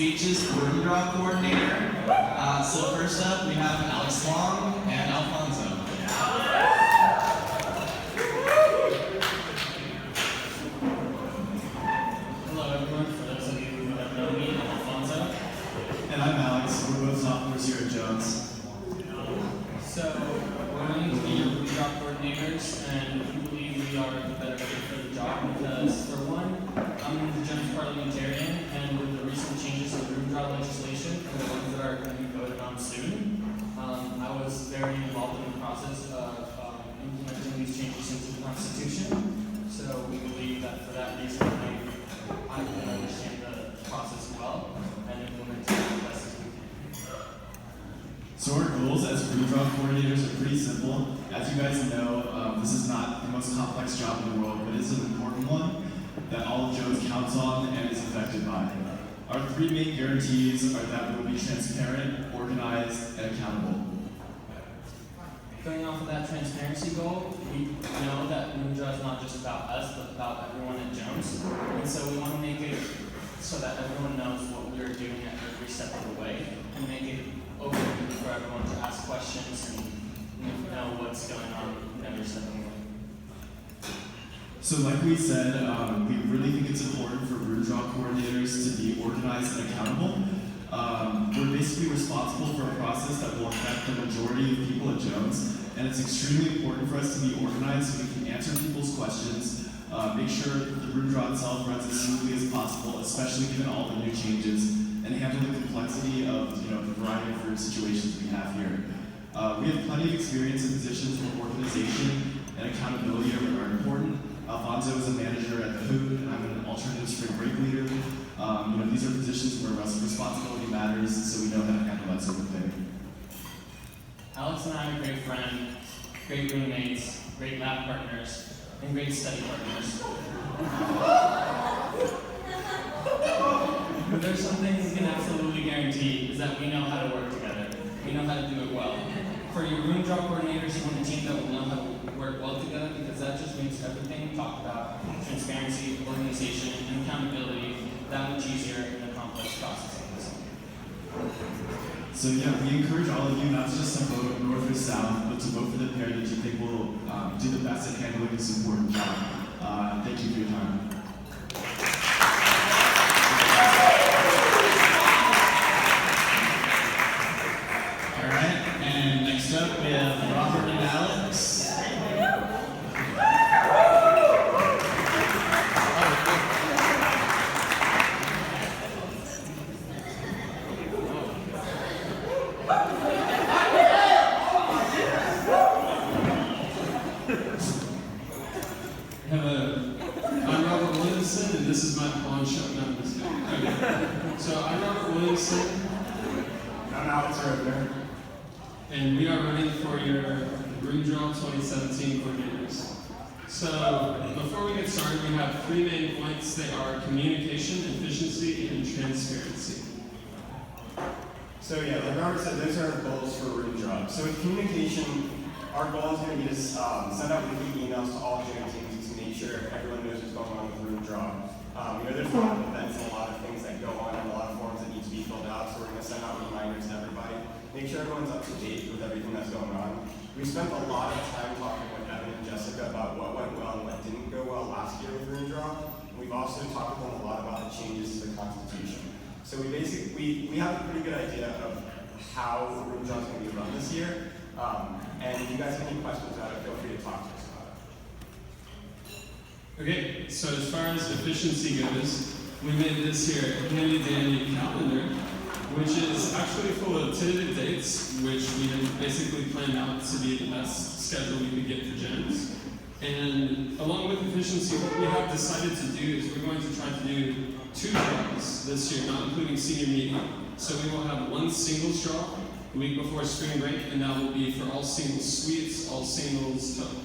speeches for Room Draw Coordinator. So first up, we have Alex Long and Alfonso. Hello everyone, for those of you who have known me, I'm Alfonso. And I'm Alex. We're both sophomores here at Jones. So, we're going to be your Room Draw coordinators, and we believe we are the better fit for the job because, for one, I'm the Jones parliamentarian, and with the recent changes to Room Draw legislation and the ones that are going to be voted on soon, I was very involved in the process of implementing these changes into the Constitution. So we believe that for that reason, I can understand the process well and implement it as best as we can. So our goals as Room Draw coordinators are pretty simple. As you guys know, this is not the most complex job in the world, but it's an important one that all of Jones counts on and is affected by. Our three main guarantees are that we will be transparent, organized, and accountable. Going off of that transparency goal, we know that Room Draw is not just about us, but about everyone at Jones. And so we want to make it so that everyone knows what we are doing at every step of the way, and make it open for everyone to ask questions and know what's going on every step of the way. So like we said, we really think it's important for Room Draw coordinators to be organized and accountable. We're basically responsible for a process that will affect the majority of people at Jones, and it's extremely important for us to be organized so we can answer people's questions, make sure the Room Draw itself runs as smoothly as possible, especially given all the new changes, and handle the complexity of the variety of room situations we have here. We have plenty of experience in positions where organization and accountability are important. Alfonso is a manager at the Hood, and I'm an alternative spring break leader. These are positions where responsibility matters, so we know how to handle that sort of thing. Alex and I are great friends, great roommates, great lab partners, and great study partners. But there's something we can absolutely guarantee is that we know how to work together. We know how to do it well. For your Room Draw coordinators, you want a team that will know how to work well together because that just makes everything we talked about, transparency, organization, and accountability, that much easier in the complex process of this. So yeah, we encourage all of you not to just to vote North or South, but to vote for the pair that you think will do the best at handling this important job. Thank you for your time. All right, and next up we have Robert and Alex. Hello, I'm Robert Williamson, and this is my pawn shop. No, I'm just kidding. Okay. So I'm Robert Williamson, I'm Alex Roebner. and we are running for your Room Draw 2017 coordinators. So before we get started, we have three main points. They are communication, efficiency, and transparency. So yeah, like Robert said, those are our goals for Room Draw. So with communication, our goal is going to be to send out weekly emails to all Jones teams to make sure everyone knows what's going on with Room Draw. There's a lot of events and a lot of things that go on and a lot of forms that need to be filled out, so we're going to send out reminders to everybody. Make sure everyone's up to date with everything that's going on. We spent a lot of time talking with Evan and Jessica about what went well and what didn't go well last year with Room Draw. And we've also talked with them a lot about the changes to the Constitution. So we have a pretty good idea of how Room Draw is going to be run this year. And if you guys have any questions about it, feel free to talk to us about it. Okay, so as far as efficiency goes, we made this here handy dandy calendar, which is actually full of tentative dates, which we had basically planned out to be the best schedule we could get for Jones. And along with efficiency, what we have decided to do is we're going to try to do 2 draws this year, not including senior meeting. So we will have 1 singles draw the week before spring break, and that will be for all singles suites, all singles total.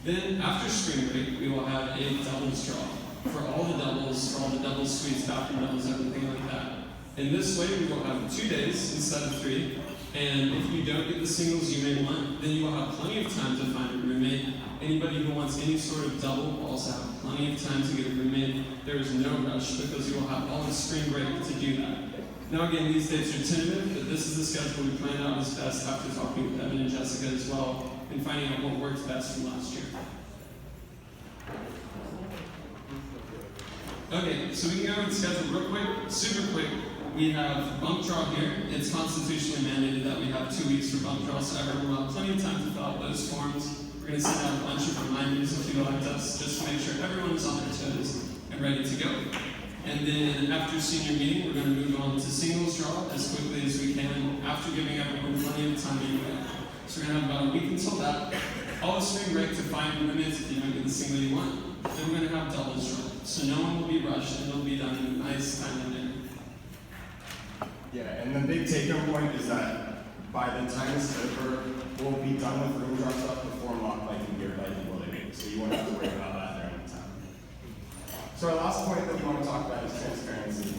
Then after spring break, we will have a doubles draw for all the doubles suites, bathroom doubles, everything like that. And this way, we will have 2 days instead of 3. And if you don't get the singles you may want, then you will have plenty of time to find a roommate. Anybody who wants any sort of double will also have plenty of time to get a roommate. There is no rush because you will have all the spring break to do that. Now again, these dates are tentative, but this is the schedule we planned out as best after talking with Evan and Jessica as well, and finding out what worked best from last year. Okay, so we can go over the schedule real quick, super quick. We have bump draw here. It's constitutionally mandated that we have 2 weeks for bump draw, so everyone will have plenty of time to fill out those forms. We're going to send out a bunch of reminders if you elect us, just to make sure everyone is on their toes and ready to go. And then after senior meeting, we're going to move on to singles draw as quickly as we can, after giving everyone plenty of time anyway. So we're going to have about a week until that. All the swing break to 5 minutes if you don't get the single you want. Then we're going to have doubles draw. So no one will be rushed, and it'll be done in a nice timely manner. Yeah, and the big take-home point is that by the time it's over, we'll be done with room drop stuff before mock biking, gear biking will leave. So you won't have to worry about that during the time. So our last point that we want to talk about is transparency.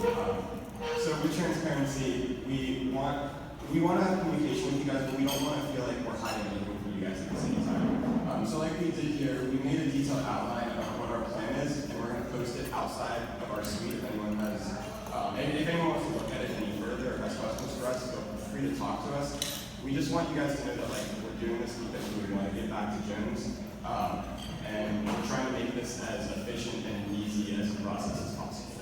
So with transparency, we want to have communication with you guys, but we don't want to feel like we're hiding anything from you guys at the same time. So like we did here, we made a detailed outline about what our plan is, and we're going to post it outside of our suite if anyone has, and if anyone wants to look at it any further or has questions for us, feel free to talk to us. We just want you guys to know that like we're doing this because we want to get back to Jones, and we're trying to make this as efficient and easy as a process as possible.